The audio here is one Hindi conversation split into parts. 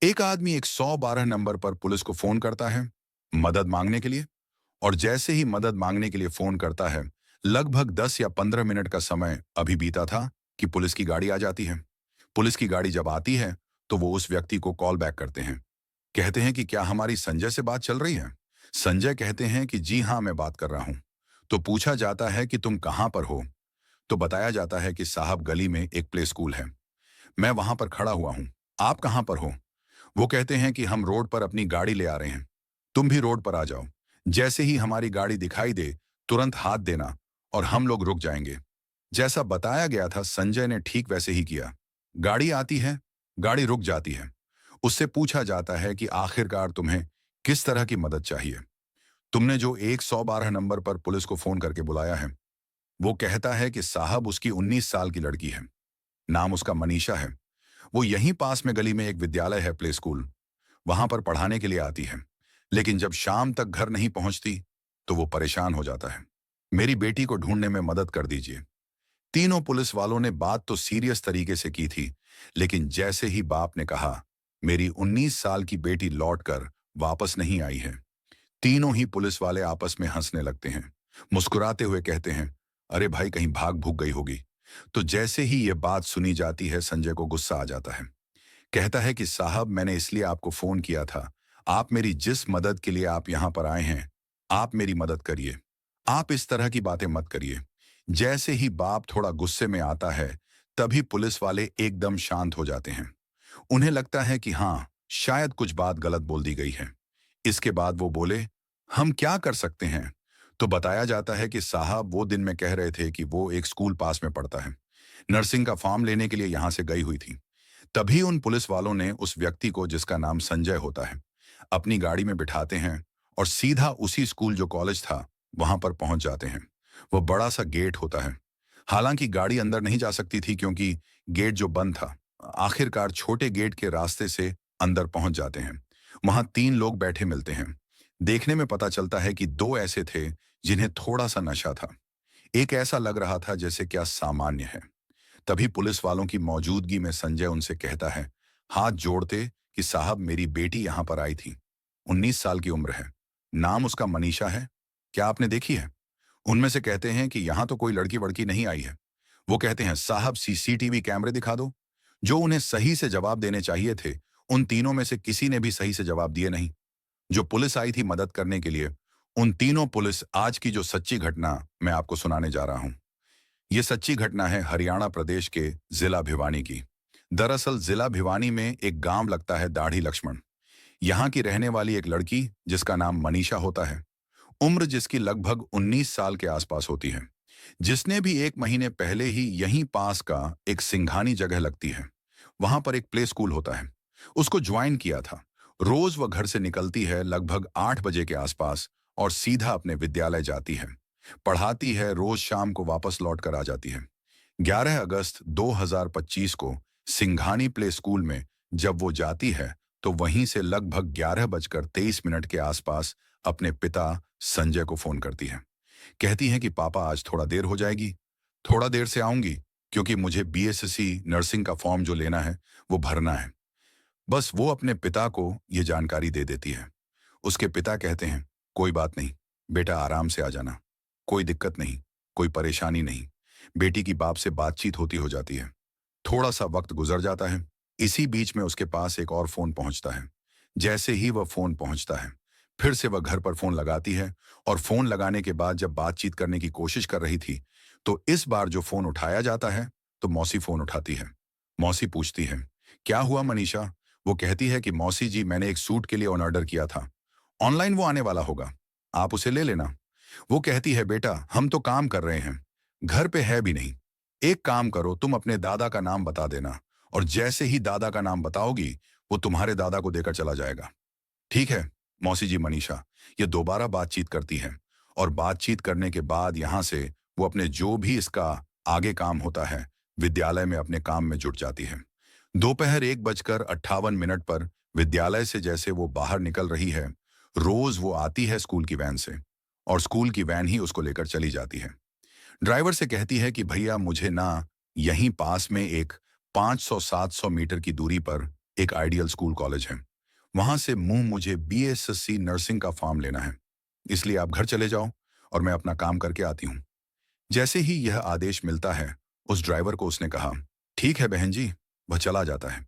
एक आदमी एक 112 नंबर पर पुलिस को फोन करता है मदद मांगने के लिए। और जैसे ही मदद मांगने के लिए फोन करता है, लगभग 10 या 15 मिनट का समय अभी बीता था कि पुलिस की गाड़ी आ जाती है। पुलिस की गाड़ी जब आती है तो वो उस व्यक्ति को कॉल बैक करते हैं। कहते हैं कि क्या हमारी संजय से बात चल रही है। संजय कहते हैं कि जी हाँ, मैं बात कर रहा हूं। तो पूछा जाता है कि तुम कहां पर हो। तो बताया जाता है कि साहब, गली में एक प्ले स्कूल है, मैं वहां पर खड़ा हुआ हूं। आप कहां पर हो। वो कहते हैं कि हम रोड पर अपनी गाड़ी ले आ रहे हैं, तुम भी रोड पर आ जाओ। जैसे ही हमारी गाड़ी दिखाई दे, तुरंत हाथ देना और हम लोग रुक जाएंगे। जैसा बताया गया था, संजय ने ठीक वैसे ही किया। गाड़ी आती है, गाड़ी रुक जाती है। उससे पूछा जाता है कि आखिरकार तुम्हें किस तरह की मदद चाहिए। तुमने जो 112 नंबर पर पुलिस को फोन करके बुलाया है। वो कहता है कि साहब, उसकी 19 साल की लड़की है, नाम उसका मनीषा है। वो यहीं पास में गली में एक विद्यालय है, प्ले स्कूल, वहां पर पढ़ाने के लिए आती है। लेकिन जब शाम तक घर नहीं पहुंचती तो वो परेशान हो जाता है। मेरी बेटी को ढूंढने में मदद कर दीजिए। तीनों पुलिस वालों ने बात तो सीरियस तरीके से की थी, लेकिन जैसे ही बाप ने कहा मेरी 19 साल की बेटी लौटकर वापस नहीं आई है, तीनों ही पुलिस वाले आपस में हंसने लगते हैं। मुस्कुराते हुए कहते हैं, अरे भाई, कहीं भाग भूग गई होगी। तो जैसे ही ये बात सुनी जाती है, संजय को गुस्सा आ जाता है। कहता है कि साहब, मैंने इसलिए आपको फोन किया था। आप मेरी जिस मदद के लिए आप यहां पर आए हैं, आप मेरी मदद करिए। आप इस तरह की बातें मत करिए। जैसे ही बाप थोड़ा गुस्से में आता है, तभी पुलिस वाले एकदम शांत हो जाते हैं। उन्हें लगता है कि हाँ, शायद कुछ बात गलत बोल दी गई है। इसके बाद वो बोले, हम क्या कर सकते हैं। तो बताया जाता है कि साहब, वो दिन में कह रहे थे कि वो एक स्कूल पास में पढ़ता है, नर्सिंग का फॉर्म लेने के लिए यहां से गई हुई थी। तभी उन पुलिस वालों ने उस व्यक्ति को, जिसका नाम संजय होता है, अपनी गाड़ी में बिठाते हैं और सीधा उसी स्कूल, जो कॉलेज था, वहां पर पहुंच जाते हैं। वो बड़ा सा गेट होता है। हालांकि गाड़ी अंदर नहीं जा सकती थी क्योंकि गेट जो बंद था। आखिरकार छोटे गेट के रास्ते से अंदर पहुंच जाते हैं। वहां तीन लोग बैठे मिलते हैं। देखने में पता चलता है कि दो ऐसे थे जिन्हें थोड़ा सा नशा था। एक ऐसा लग रहा था जैसे क्या सामान्य है। तभी पुलिस वालों की मौजूदगी में संजय उनसे कहता है, हाथ जोड़ते, कि साहब, मेरी बेटी यहां पर आई थी, 19 साल की उम्र है, नाम उसका मनीषा है, क्या आपने देखी है। उनमें से कहते हैं कि यहां तो कोई लड़की वड़की नहीं आई है। वो कहते हैं, साहब, सीसीटीवी कैमरे दिखा दो। जो उन्हें सही से जवाब देने चाहिए थे, उन तीनों में से किसी ने भी सही से जवाब दिए नहीं। जो पुलिस आई थी मदद करने के लिए, उन तीनों पुलिस, आज की जो सच्ची घटना मैं आपको सुनाने जा रहा हूं। ये सच्ची घटना है हरियाणा प्रदेश के जिला भिवानी की। दरअसल जिला भिवानी में एक गांव लगता है दाढ़ी लक्ष्मण। यहाँ की रहने वाली एक लड़की, जिसका नाम मनीषा होता है, उम्र जिसकी लगभग 19 साल के आसपास होती है, जिसने भी एक महीने पहले ही यहीं पास का एक सिंघानी जगह लगती है, वहां पर एक प्ले स्कूल होता है, उसको ज्वाइन किया था। रोज वह घर से निकलती है लगभग 8 बजे के आसपास और सीधा अपने विद्यालय जाती है, पढ़ाती है, रोज शाम को वापस लौट कर आ जाती है। 11 अगस्त 2025 को सिंघानी प्ले स्कूल में जब वो जाती है, तो वहीं से लगभग 11 बजकर 23 मिनट के आसपास अपने पिता संजय को फोन करती है। कहती है कि पापा, आज थोड़ा देर हो जाएगी, थोड़ा देर से आऊंगी, क्योंकि मुझे बीएससी नर्सिंग का फॉर्म जो लेना है वो भरना है। बस वो अपने पिता को ये जानकारी दे देती है। उसके पिता कहते हैं, कोई बात नहीं बेटा, आराम से आ जाना, कोई दिक्कत नहीं, कोई परेशानी नहीं। बेटी की बाप से बातचीत होती हो जाती है। थोड़ा सा वक्त गुजर जाता है। इसी बीच में उसके पास एक और फोन पहुंचता है। जैसे ही वह फोन पहुंचता है, फिर से वह घर पर फोन लगाती है और फोन लगाने के बाद जब बातचीत करने की कोशिश कर रही थी, तो इस बार जो फोन उठाया जाता है, तो मौसी फोन उठाती है। मौसी पूछती है, क्या हुआ मनीषा। वो कहती है कि मौसी जी, मैंने एक सूट के लिए ऑर्डर किया था, ऑनलाइन वो आने वाला होगा, आप उसे ले लेना। वो कहती है, बेटा, हम तो काम कर रहे हैं, घर पे है भी नहीं। एक काम करो, तुम अपने दादा का नाम बता देना, और जैसे ही दादा का नाम बताओगी, वो तुम्हारे दादा को देकर चला जाएगा। ठीक है मौसी जी। मनीषा ये दोबारा बातचीत करती है और बातचीत करने के बाद यहां से वो अपने जो भी इसका आगे काम होता है, विद्यालय में अपने काम में जुट जाती है। दोपहर 1 बजकर 58 मिनट पर विद्यालय से जैसे वो बाहर निकल रही है, रोज वो आती है स्कूल की वैन से, और स्कूल की वैन ही उसको लेकर चली जाती है। ड्राइवर से कहती है कि भैया, मुझे ना यहीं पास में एक 500-700 मीटर की दूरी पर एक आइडियल स्कूल कॉलेज है। वहां से मुझे बीएसएससी नर्सिंग का फॉर्म लेना है, इसलिए आप घर चले जाओ और मैं अपना काम करके आती हूँ। जैसे ही यह आदेश मिलता है, उस ड्राइवर को उसने कहा, ठीक है बहन जी। वह चला जाता है।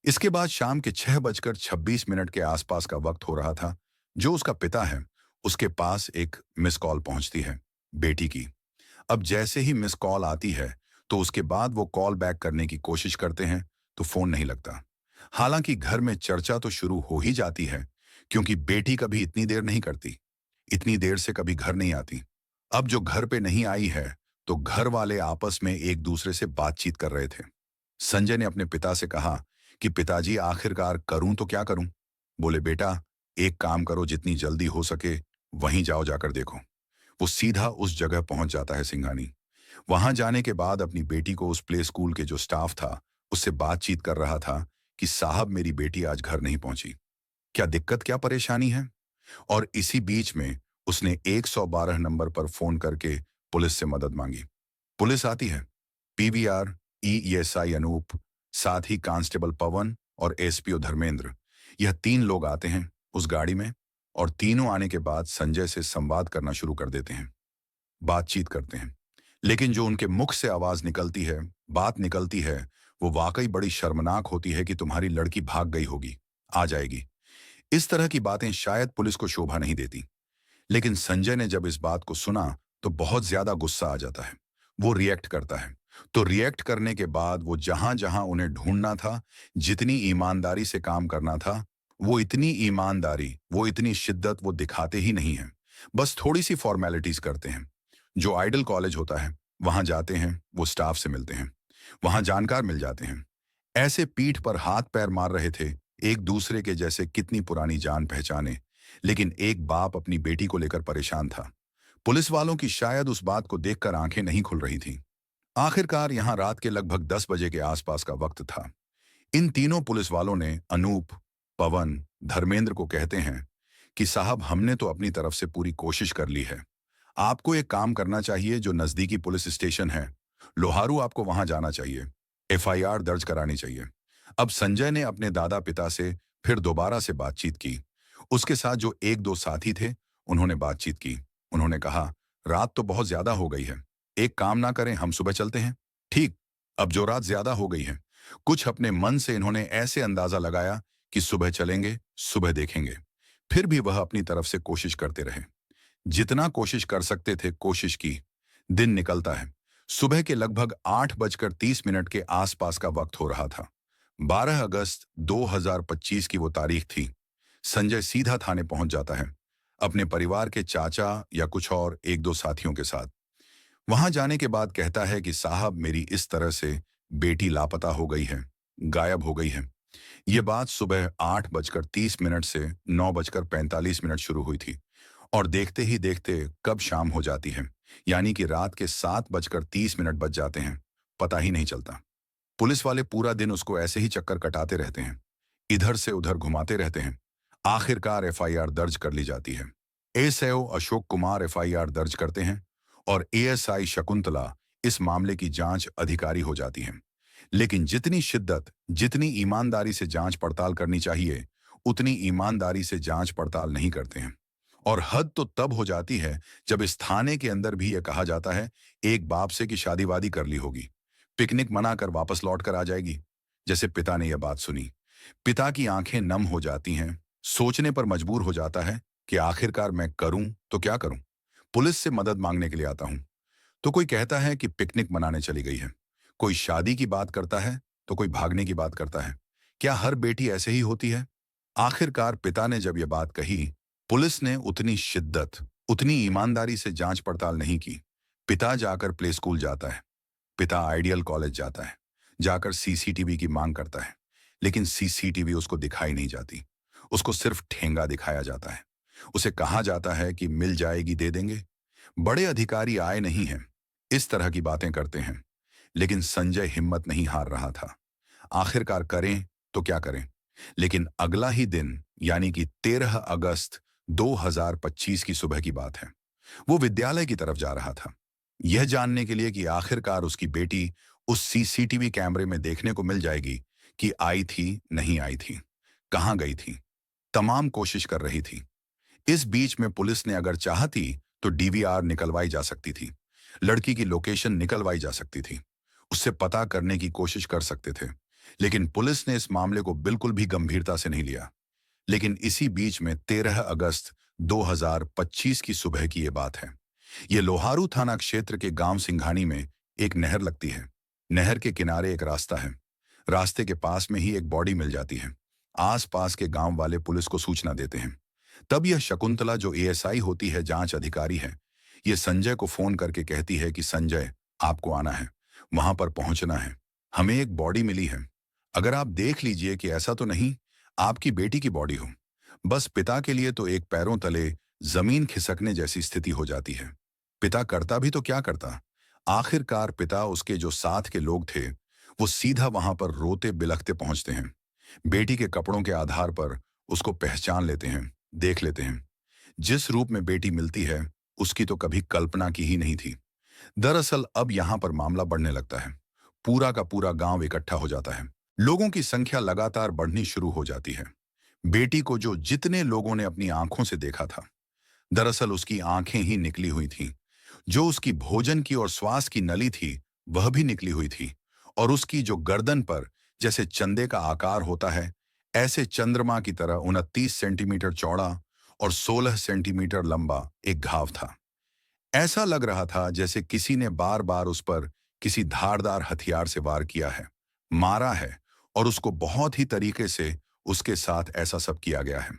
इसके बाद शाम के 6:26 के आसपास का वक्त हो रहा था। जो उसका पिता है, उसके पास एक मिस कॉल पहुंचती है, बेटी की। अब जैसे ही मिस कॉल आती है, तो उसके बाद वो कॉल बैक करने की कोशिश करते हैं, तो फोन नहीं लगता। हालांकि घर में चर्चा तो शुरू हो ही जाती है, क्योंकि बेटी कभी इतनी देर नहीं करती, इतनी देर से कभी घर नहीं आती। अब जो घर पे नहीं आई है, तो घर वाले आपस में एक दूसरे से बातचीत कर रहे थे। संजय ने अपने पिता से कहा कि पिताजी आखिरकार करूं तो क्या करूं? बोले बेटा, एक काम करो, जितनी जल्दी हो सके वहीं जाओ, जाकर देखो। वो सीधा उस जगह पहुंच जाता है, सिंघानी। वहां जाने के बाद अपनी बेटी को उस प्ले स्कूल के जो स्टाफ था, उससे बातचीत कर रहा था कि साहब मेरी बेटी आज घर नहीं पहुंची, क्या दिक्कत, क्या परेशानी है? और इसी बीच में उसने 112 नंबर पर फोन करके पुलिस से मदद मांगी। पुलिस आती है। पीवीआर, ईएसआई अनूप, साथ ही कांस्टेबल पवन और एसपीओ धर्मेंद्र, यह 3 लोग आते हैं उस गाड़ी में। और तीनों आने के बाद संजय से संवाद करना शुरू कर देते हैं, बातचीत करते हैं। लेकिन जो उनके मुख से आवाज निकलती है, बात निकलती है, वो वाकई बड़ी शर्मनाक होती है कि तुम्हारी लड़की भाग गई होगी, आ जाएगी। इस तरह की बातें शायद पुलिस को शोभा नहीं देती। लेकिन संजय ने जब इस बात को सुना, तो बहुत ज्यादा गुस्सा आ जाता है। वो रिएक्ट करता है। तो रिएक्ट करने के बाद वो जहां जहां उन्हें ढूंढना था, जितनी ईमानदारी से काम करना था, वो इतनी ईमानदारी, वो इतनी शिद्दत वो दिखाते ही नहीं हैं। बस थोड़ी सी फॉर्मेलिटीज करते हैं। जो आइडल कॉलेज होता है, वहां जाते हैं, वो स्टाफ से मिलते हैं, वहां जानकार मिल जाते हैं। ऐसे पीठ पर हाथ पैर मार रहे थे, एक दूसरे के जैसे कितनी पुरानी जान पहचाने। लेकिन एक बाप अपनी बेटी को लेकर परेशान था। पुलिस वालों की शायद उस बात को देखकर आंखें नहीं खुल रही थीं। आखिरकार यहां रात के लगभग 10 बजे के आसपास का वक्त था। इन तीनों पुलिस वालों ने अनूप, पवन, धर्मेंद्र को कहते हैं कि साहब हमने तो अपनी तरफ से पूरी कोशिश कर ली है। आपको एक काम करना चाहिए, जो नजदीकी पुलिस स्टेशन है, लोहारू, आपको वहां जाना चाहिए, एफआईआर दर्ज करानी चाहिए। अब संजय ने अपने दादा पिता से फिर दोबारा से बातचीत की। उसके साथ जो एक दो साथी थे, उन्होंने बातचीत की। उन्होंने कहा, रात तो बहुत ज्यादा हो गई है, एक काम ना करें, हम सुबह चलते हैं। ठीक। अब जो रात ज्यादा हो गई है, कुछ अपने मन से इन्होंने ऐसे अंदाजा लगाया कि सुबह चलेंगे, सुबह देखेंगे। फिर भी वह अपनी तरफ से कोशिश करते रहे। जितना कोशिश कर सकते थे कोशिश की। दिन निकलता है। सुबह के लगभग 8:30 के आसपास का वक्त हो रहा था। 12 अगस्त 2025 की वो तारीख थी। संजय सीधा थाने पहुंच जाता है, अपने परिवार के चाचा या कुछ और एक दो साथियों के साथ। वहां जाने के बाद कहता है कि साहब मेरी इस तरह से बेटी लापता हो गई है, गायब हो गई है। ये बात सुबह 8:30 से 9:45 शुरू हुई थी, और देखते ही देखते कब शाम हो जाती है, यानी कि रात के 7:30 बज जाते हैं, पता ही नहीं चलता। पुलिस वाले पूरा दिन उसको ऐसे ही चक्कर कटाते रहते हैं, इधर से उधर घुमाते रहते हैं। आखिरकार एफआईआर दर्ज कर ली जाती है। एसएओ अशोक कुमार एफआईआर दर्ज करते हैं और एएसआई शकुंतला इस मामले की जांच अधिकारी हो जाती हैं। लेकिन जितनी शिद्दत, जितनी ईमानदारी से जांच पड़ताल करनी चाहिए, उतनी ईमानदारी से जांच पड़ताल नहीं करते हैं। और हद तो तब हो जाती है जब इस थाने के अंदर भी यह कहा जाता है एक बाप से कि शादी वादी कर ली होगी, पिकनिक मनाकर वापस लौट कर आ जाएगी। जैसे पिता ने यह बात सुनी, पिता की आंखें नम हो जाती हैं, सोचने पर मजबूर हो जाता है कि आखिरकार मैं करूं तो क्या करूं। पुलिस से मदद मांगने के लिए आता हूं, तो कोई कहता है कि पिकनिक मनाने चली गई है, कोई शादी की बात करता है, तो कोई भागने की बात करता है। क्या हर बेटी ऐसे ही होती है? आखिरकार पिता ने जब यह बात कही, पुलिस ने उतनी शिद्दत, उतनी ईमानदारी से जांच पड़ताल नहीं की। पिता जाकर प्ले स्कूल जाता है, पिता आइडियल कॉलेज जाता है, जाकर सीसीटीवी की मांग करता है। लेकिन सीसीटीवी उसको दिखाई नहीं जाती, उसको सिर्फ ठेंगा दिखाया जाता है। उसे कहा जाता है कि मिल जाएगी, दे देंगे, बड़े अधिकारी आए नहीं हैं, इस तरह की बातें करते हैं। लेकिन संजय हिम्मत नहीं हार रहा था। आखिरकार करें तो क्या करें। लेकिन अगला ही दिन, यानी कि 13 अगस्त 2025 की सुबह की बात है, वो विद्यालय की तरफ जा रहा था, यह जानने के लिए कि आखिरकार उसकी बेटी उस सीसीटीवी कैमरे में देखने को मिल जाएगी कि आई थी, नहीं आई थी, कहाँ गई थी, तमाम कोशिश कर रही थी। इस बीच में पुलिस ने अगर चाहती तो डीवीआर निकलवाई जा सकती थी, लड़की की लोकेशन निकलवाई जा सकती थी, उससे पता करने की कोशिश कर सकते थे। लेकिन पुलिस ने इस मामले को बिल्कुल भी गंभीरता से नहीं लिया। लेकिन इसी बीच में 13 अगस्त 2025 की सुबह की ये बात है। ये लोहारू थाना क्षेत्र के गांव सिंघानी में एक नहर लगती है। नहर के किनारे एक रास्ता है। रास्ते के पास में ही एक बॉडी मिल जाती है। आसपास के गांव वाले पुलिस को सूचना देते हैं। तब यह शकुंतला, जो एएसआई होती है, जांच अधिकारी है, ये संजय को फोन करके कहती है कि संजय, आपको आना है, वहां पर पहुंचना है, हमें एक बॉडी मिली है। अगर आप देख लीजिए कि ऐसा तो नहीं आपकी बेटी की बॉडी हो। बस पिता के लिए तो एक पैरों तले जमीन खिसकने जैसी स्थिति हो जाती है। पिता करता भी तो क्या करता। आखिरकार पिता, उसके जो साथ के लोग थे, वो सीधा वहां पर रोते बिलखते पहुंचते हैं। बेटी के कपड़ों के आधार पर उसको पहचान लेते हैं, देख लेते हैं। जिस रूप में बेटी मिलती है, उसकी तो कभी कल्पना की ही नहीं थी। दरअसल अब यहां पर मामला बढ़ने लगता है। पूरा का पूरा गांव इकट्ठा हो जाता है। लोगों की संख्या लगातार बढ़नी शुरू हो जाती है। बेटी को जो जितने लोगों ने अपनी आंखों से देखा था, दरअसल उसकी आंखें ही निकली हुई थीं। जो उसकी भोजन की और श्वास की नली थी, वह भी निकली हुई थी। और उसकी जो गर्दन पर जैसे चंदे का आकार होता है, ऐसे चंद्रमा की तरह 29 सेंटीमीटर चौड़ा और 16 सेंटीमीटर लंबा एक घाव था। ऐसा लग रहा था जैसे किसी ने बार बार उस पर किसी धारदार हथियार से वार किया है, मारा है, और उसको बहुत ही तरीके से उसके साथ ऐसा सब किया गया है।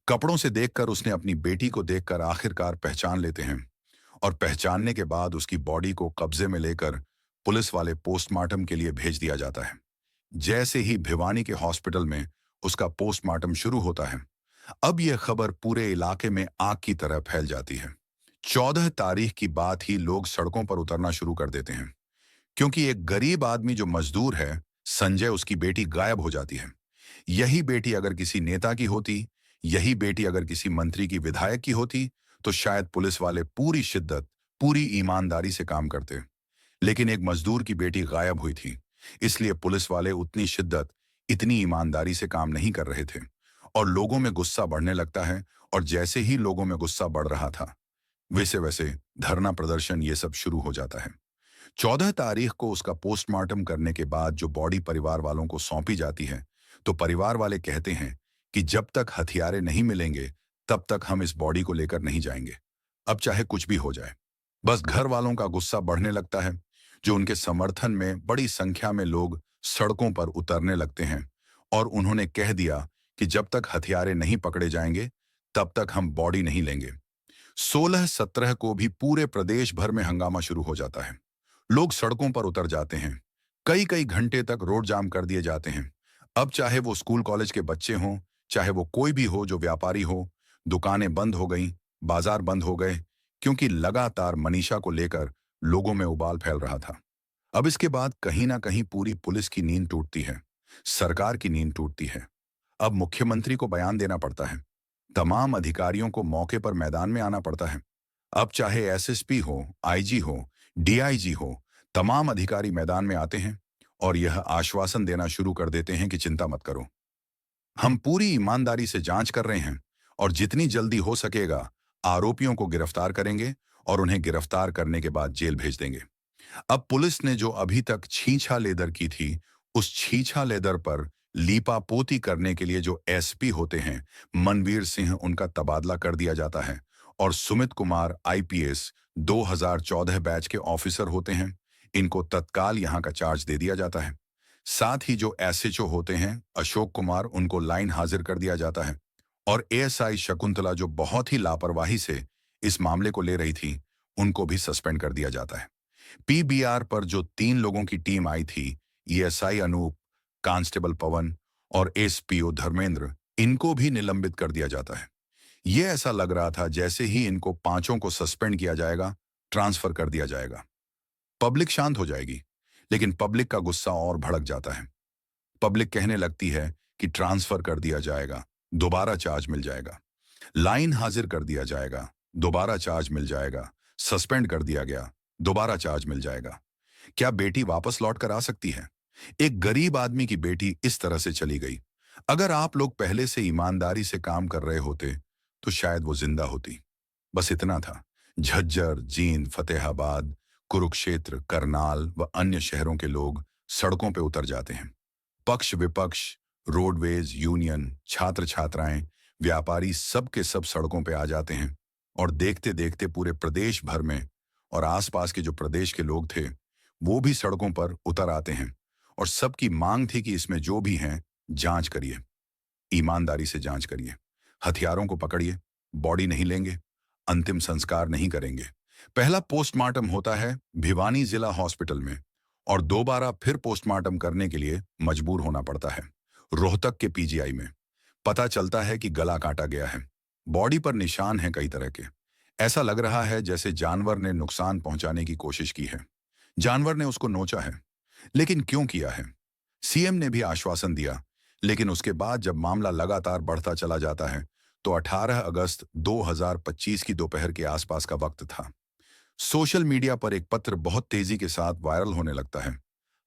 कपड़ों से देखकर उसने अपनी बेटी को देखकर आखिरकार पहचान लेते हैं। और पहचानने के बाद उसकी बॉडी को कब्जे में लेकर पुलिस वाले पोस्टमार्टम के लिए भेज दिया जाता है। जैसे ही भिवानी के हॉस्पिटल में उसका पोस्टमार्टम शुरू होता है, अब यह खबर पूरे इलाके में आग की तरह फैल जाती है। 14 तारीख की बात ही लोग सड़कों पर उतरना शुरू कर देते हैं, क्योंकि एक गरीब आदमी जो मजदूर है, संजय, उसकी बेटी गायब हो जाती है। यही बेटी अगर किसी नेता की होती, यही बेटी अगर किसी मंत्री की, विधायक की होती, तो शायद पुलिस वाले पूरी शिद्दत, पूरी ईमानदारी से काम करते। लेकिन एक मजदूर की बेटी गायब हुई थी, इसलिए पुलिस वाले उतनी शिद्दत, इतनी ईमानदारी से काम नहीं कर रहे थे। और लोगों में गुस्सा बढ़ने लगता है। और जैसे ही लोगों में गुस्सा बढ़ रहा था, वैसे वैसे धरना प्रदर्शन, ये सब शुरू हो जाता है। 14 तारीख को उसका पोस्टमार्टम करने के बाद जो बॉडी परिवार वालों को सौंपी जाती है, तो परिवार वाले कहते हैं कि जब तक हथियारे नहीं मिलेंगे, तब तक हम इस बॉडी को लेकर नहीं जाएंगे, अब चाहे कुछ भी हो जाए। बस घर वालों का गुस्सा बढ़ने लगता है, जो उनके समर्थन में बड़ी संख्या में लोग सड़कों पर उतरने लगते हैं। और उन्होंने कह दिया कि जब तक हथियारे नहीं पकड़े जाएंगे, तब तक हम बॉडी नहीं लेंगे। 16-17 को भी पूरे प्रदेश भर में हंगामा शुरू हो जाता है। लोग सड़कों पर उतर जाते हैं। कई कई घंटे तक रोड जाम कर दिए जाते हैं। अब चाहे वो स्कूल कॉलेज के बच्चे हों, चाहे वो कोई भी हो जो व्यापारी हो, दुकानें बंद हो गईं, बाजार बंद हो गए, क्योंकि लगातार मनीषा को लेकर लोगों में उबाल फैल रहा था। अब इसके बाद कहीं ना कहीं पूरी पुलिस की नींद टूटती है, सरकार की नींद टूटती है। अब मुख्यमंत्री को बयान देना पड़ता है। तमाम अधिकारियों को मौके पर मैदान में आना पड़ता है। अब चाहे एसएसपी हो, आईजी हो, डीआईजी हो, तमाम अधिकारी मैदान में आते हैं और यह आश्वासन देना शुरू कर देते हैं कि चिंता मत करो, हम पूरी ईमानदारी से जांच कर रहे हैं और जितनी जल्दी हो सकेगा आरोपियों को गिरफ्तार करेंगे और उन्हें गिरफ्तार करने के बाद जेल भेज देंगे। अब पुलिस ने जो अभी तक छीछा लेदर की थी, उस छीछा लेदर पर लीपापोती करने के लिए जो एसपी होते हैं, मनवीर सिंह, उनका तबादला कर दिया जाता है। और सुमित कुमार आईपीएस 2014 बैच के ऑफिसर होते हैं, इनको तत्काल यहां का चार्ज दे दिया जाता है। साथ ही जो एसएचओ होते हैं, अशोक कुमार, उनको लाइन हाजिर कर दिया जाता है। और एएसआई शकुंतला, जो बहुत ही लापरवाही से इस मामले को ले रही थी, उनको भी सस्पेंड कर दिया जाता है। पीबीआर पर जो 3 लोगों की टीम आई थी, एएसआई अनूप, कांस्टेबल पवन और एसपीओ धर्मेंद्र, इनको भी निलंबित कर दिया जाता है। ये ऐसा लग रहा था जैसे ही इनको पांचों को सस्पेंड किया जाएगा, ट्रांसफर कर दिया जाएगा, पब्लिक शांत हो जाएगी। लेकिन पब्लिक का गुस्सा और भड़क जाता है। पब्लिक कहने लगती है कि ट्रांसफर कर दिया जाएगा, दोबारा चार्ज मिल जाएगा, लाइन हाजिर कर दिया जाएगा, दोबारा चार्ज मिल जाएगा, सस्पेंड कर दिया गया, दोबारा चार्ज मिल जाएगा। क्या बेटी वापस लौट कर आ सकती है? एक गरीब आदमी की बेटी इस तरह से चली गई। अगर आप लोग पहले से ईमानदारी से काम कर रहे होते तो शायद वो जिंदा होती। बस इतना था। झज्जर, जींद, फतेहाबाद, कुरुक्षेत्र, करनाल व अन्य शहरों के लोग सड़कों पे उतर जाते हैं। पक्ष विपक्ष, रोडवेज, यूनियन, छात्र छात्राएं, व्यापारी सब के सब सड़कों पे आ जाते हैं। और देखते देखते पूरे प्रदेश भर में और आसपास के जो प्रदेश के लोग थे वो भी सड़कों पर उतर आते हैं। और सबकी मांग थी कि इसमें जो भी हैं जांच करिए, ईमानदारी से जांच करिए, हथियारों को पकड़िए, बॉडी नहीं लेंगे, अंतिम संस्कार नहीं करेंगे। पहला पोस्टमार्टम होता है भिवानी जिला हॉस्पिटल में और दोबारा फिर पोस्टमार्टम करने के लिए मजबूर होना पड़ता है रोहतक के पीजीआई में। पता चलता है कि गला काटा गया है। बॉडी पर निशान हैं कई तरह के। ऐसा लग रहा है जैसे जानवर ने नुकसान पहुंचाने की कोशिश की है। जानवर ने उसको नोचा है। लेकिन क्यों किया है? सीएम ने भी आश्वासन दिया, लेकिन उसके बाद जब मामला लगातार बढ़ता चला जाता है तो 18 अगस्त 2025 की दोपहर के आसपास का वक्त था। सोशल मीडिया पर एक पत्र बहुत तेजी के साथ वायरल होने लगता है।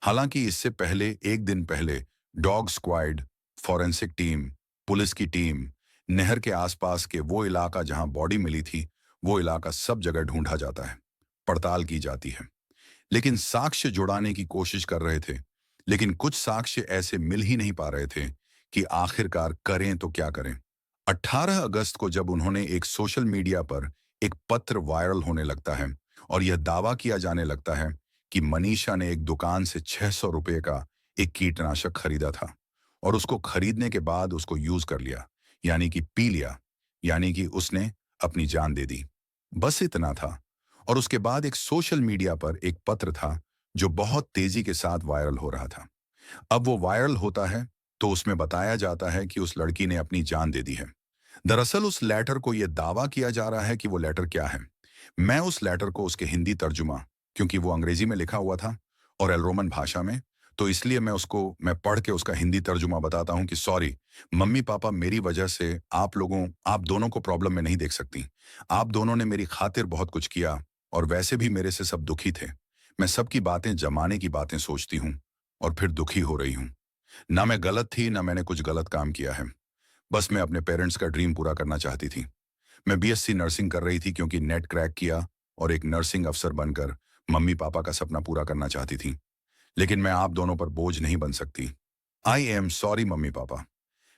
हालांकि इससे पहले एक दिन पहले dog squad, forensic team, police की टीम, नहर के आसपास के वो इलाका जहां बॉडी मिली थी वो इलाका सब जगह ढूंढा जाता है, पड़ताल की जाती है। लेकिन साक्ष्य जुड़ाने की कोशिश कर रहे थे, लेकिन कुछ साक्ष्य ऐसे मिल ही नहीं पा रहे थे कि आखिरकार करें तो क्या करें। 18 अगस्त को जब उन्होंने एक सोशल मीडिया पर एक पत्र वायरल होने लगता है और यह दावा किया जाने लगता है कि मनीषा ने एक दुकान से 600 रुपए का एक कीटनाशक खरीदा था और उसको खरीदने के बाद उसको यूज कर लिया, यानी कि पी लिया, यानी कि उसने अपनी जान दे दी। बस इतना था। और उसके बाद एक सोशल मीडिया पर एक पत्र था जो बहुत तेजी के साथ वायरल हो रहा था। अब वो वायरल होता है तो उसमें बताया जाता है कि उस लड़की ने अपनी जान दे दी है। दरअसल उस लेटर को यह दावा किया जा रहा है कि वो लेटर क्या है। मैं उस लेटर को उसके हिंदी तर्जुमा, क्योंकि वो अंग्रेजी में लिखा हुआ था और एल रोमन भाषा में, तो इसलिए मैं पढ़ के उसका हिंदी तर्जुमा बताता हूं कि सॉरी मम्मी पापा, मेरी वजह से आप दोनों को प्रॉब्लम में नहीं देख सकती। आप दोनों ने मेरी खातिर बहुत कुछ किया और वैसे भी मेरे से सब दुखी थे। मैं सबकी बातें जमाने की बातें सोचती हूँ और फिर दुखी हो रही हूँ। ना मैं गलत थी, ना मैंने कुछ गलत काम किया है। बस मैं अपने पेरेंट्स का ड्रीम पूरा करना चाहती थी। मैं बीएससी नर्सिंग कर रही थी क्योंकि नेट क्रैक किया और एक नर्सिंग अफसर बनकर मम्मी पापा का सपना पूरा करना चाहती थी। लेकिन मैं आप दोनों पर बोझ नहीं बन सकती। I am sorry mummy papa.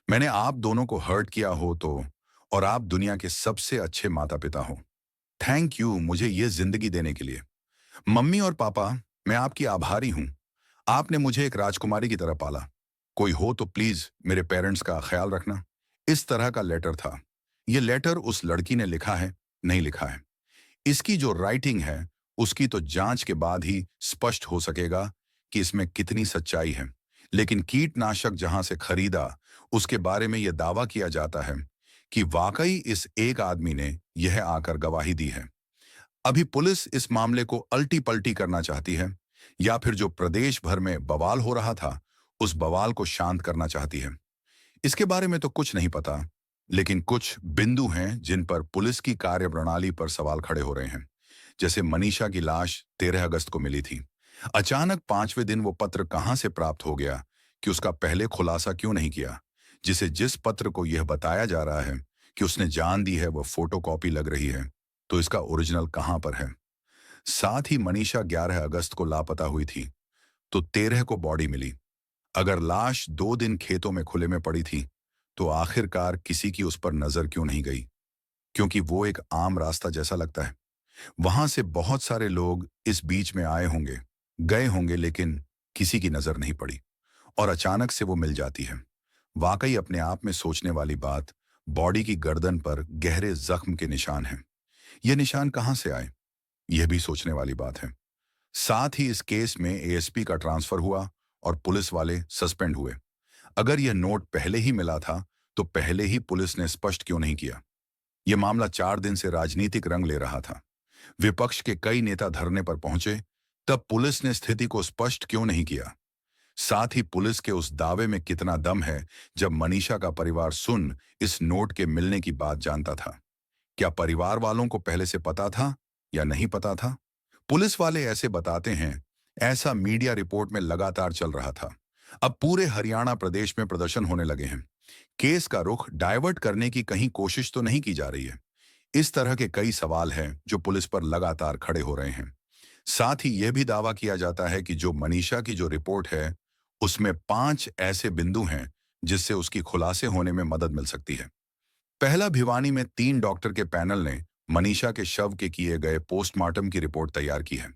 मैंने आप दोनों को हर्ट किया हो तो, और आप दुनिया के सबसे अच्छे माता पिता हो। थैंक यू मुझे ये जिंदगी देने के लिए। मम्मी और पापा, मैं आपकी आभारी हूं। आपने मुझे एक राजकुमारी की तरह पाला। कोई हो तो प्लीज मेरे पेरेंट्स का ख्याल रखना। इस तरह का लेटर था। ये लेटर उस लड़की ने लिखा है, नहीं लिखा है। इसकी जो राइटिंग है उसकी तो जांच के बाद ही स्पष्ट हो सकेगा कि इसमें कितनी सच्चाई है। लेकिन कीटनाशक जहां से खरीदा उसके बारे में यह दावा किया जाता है कि वाकई इस एक आदमी ने यह आकर गवाही दी है। अभी पुलिस इस मामले को अल्टी पल्टी करना चाहती है या फिर जो प्रदेश भर में बवाल हो रहा था उस बवाल को शांत करना चाहती है। इसके बारे में तो कुछ नहीं पता, लेकिन कुछ बिंदु हैं जिन पर पुलिस की कार्यप्रणाली पर सवाल खड़े हो रहे हैं। जैसे मनीषा की लाश 13 अगस्त को मिली थी। अचानक 5वें दिन वो पत्र कहां से प्राप्त हो गया कि उसका पहले खुलासा क्यों नहीं किया? जिस पत्र को यह बताया जा रहा है कि उसने जान दी है वह फोटोकॉपी लग रही है, तो इसका ओरिजिनल कहां पर है? साथ ही मनीषा 11 अगस्त को लापता हुई थी, तो 13 को बॉडी मिली। अगर लाश 2 दिन खेतों में खुले में पड़ी थी तो आखिरकार किसी की उस पर नजर क्यों नहीं गई? क्योंकि वो एक आम रास्ता जैसा लगता है। वहां से बहुत सारे लोग इस बीच में आए होंगे, गए होंगे, लेकिन किसी की नजर नहीं पड़ी और अचानक से वो मिल जाती है। वाकई अपने आप में सोचने वाली बात। बॉडी की गर्दन पर गहरे जख्म के निशान हैं। ये निशान कहां से आए, यह भी सोचने वाली बात है। साथ ही इस केस में एएसपी का ट्रांसफर हुआ और पुलिस वाले सस्पेंड हुए। अगर यह नोट पहले ही मिला था तो पहले ही पुलिस ने स्पष्ट क्यों नहीं किया? यह मामला 4 दिन से राजनीतिक रंग ले रहा था। विपक्ष के कई नेता धरने पर पहुंचे, तब पुलिस ने स्थिति को स्पष्ट क्यों नहीं किया? साथ ही पुलिस के उस दावे में कितना दम है जब मनीषा का परिवार सुन इस नोट के मिलने की बात जानता था? क्या परिवार वालों को पहले से पता था या नहीं पता था? पुलिस वाले ऐसे बताते हैं ऐसा मीडिया रिपोर्ट में लगातार चल रहा था। अब पूरे हरियाणा प्रदेश में प्रदर्शन होने लगे हैं। केस का रुख डाइवर्ट करने की कहीं कोशिश तो नहीं की जा रही है। इस तरह के कई सवाल हैं जो पुलिस पर लगातार खड़े हो रहे हैं। साथ ही यह भी दावा किया जाता है कि जो मनीषा की जो रिपोर्ट है, उसमें 5 ऐसे बिंदु हैं जिससे उसकी खुलासे होने में मदद मिल सकती है। पहला, भिवानी में 3 डॉक्टर के पैनल ने मनीषा के शव के किए गए पोस्टमार्टम की रिपोर्ट तैयार की है।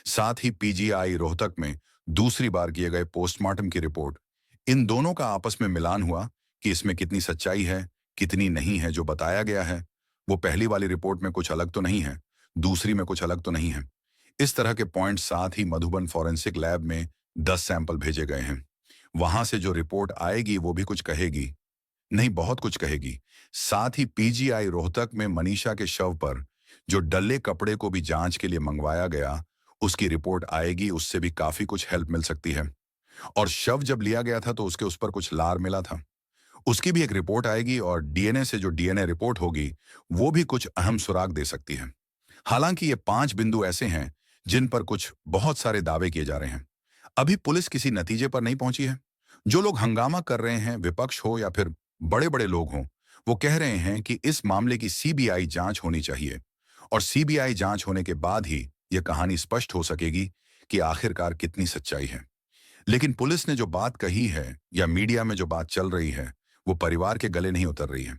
साथ ही पीजीआई रोहतक में दूसरी बार किए गए पोस्टमार्टम की रिपोर्ट। इन दोनों का आपस में मिलान हुआ कि इसमें कितनी सच्चाई है, कितनी नहीं है। जो बताया गया है वो पहली वाली रिपोर्ट में कुछ अलग तो नहीं है, दूसरी में कुछ अलग तो नहीं है। इस तरह के पॉइंट साथ ही मधुबन फॉरेंसिक लैब में 10 सैंपल भेजे गए हैं। वहां से जो रिपोर्ट आएगी वो भी कुछ कहेगी, नहीं बहुत कुछ कहेगी। साथ ही पीजीआई रोहतक में मनीषा के शव पर जो डल्ले कपड़े को भी जांच के लिए मंगवाया गया, उसकी रिपोर्ट आएगी, उससे भी काफी कुछ हेल्प मिल सकती है। और शव जब लिया गया था तो उसके उस पर कुछ लार मिला था, उसकी भी एक रिपोर्ट आएगी और डीएनए से जो डीएनए रिपोर्ट होगी वो भी कुछ अहम सुराग दे सकती है। हालांकि ये 5 बिंदु ऐसे हैं जिन पर कुछ बहुत सारे दावे किए जा रहे हैं। अभी पुलिस किसी नतीजे पर नहीं पहुंची है। जो लोग हंगामा कर रहे हैं, विपक्ष हो या फिर बड़े बड़े लोग हों, वो कह रहे हैं कि इस मामले की सीबीआई जांच होनी चाहिए और सीबीआई जांच होने के बाद ही यह कहानी स्पष्ट हो सकेगी कि आखिरकार कितनी सच्चाई है। लेकिन पुलिस ने जो बात कही है या मीडिया में जो बात चल रही है, वो परिवार के गले नहीं उतर रही है।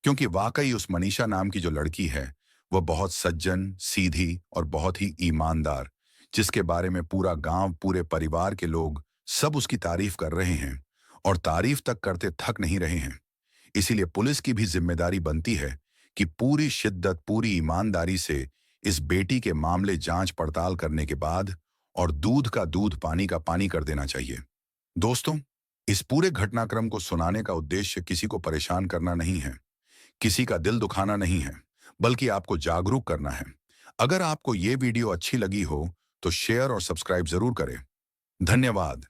क्योंकि वाकई उस मनीषा नाम की जो लड़की है, वह बहुत सज्जन, सीधी और बहुत ही ईमानदार, जिसके बारे में पूरा गांव, पूरे परिवार के लोग सब उसकी तारीफ कर रहे हैं और तारीफ तक करते थक नहीं रहे हैं। इसीलिए पुलिस की भी जिम्मेदारी बनती है कि पूरी शिद्दत, पूरी ईमानदारी से इस बेटी के मामले जांच पड़ताल करने के बाद और दूध का दूध, पानी का पानी कर देना चाहिए। दोस्तों, इस पूरे घटनाक्रम को सुनाने का उद्देश्य किसी को परेशान करना नहीं है, किसी का दिल दुखाना नहीं है, बल्कि आपको जागरूक करना है। अगर आपको ये वीडियो अच्छी लगी हो तो शेयर और सब्सक्राइब जरूर करें। धन्यवाद।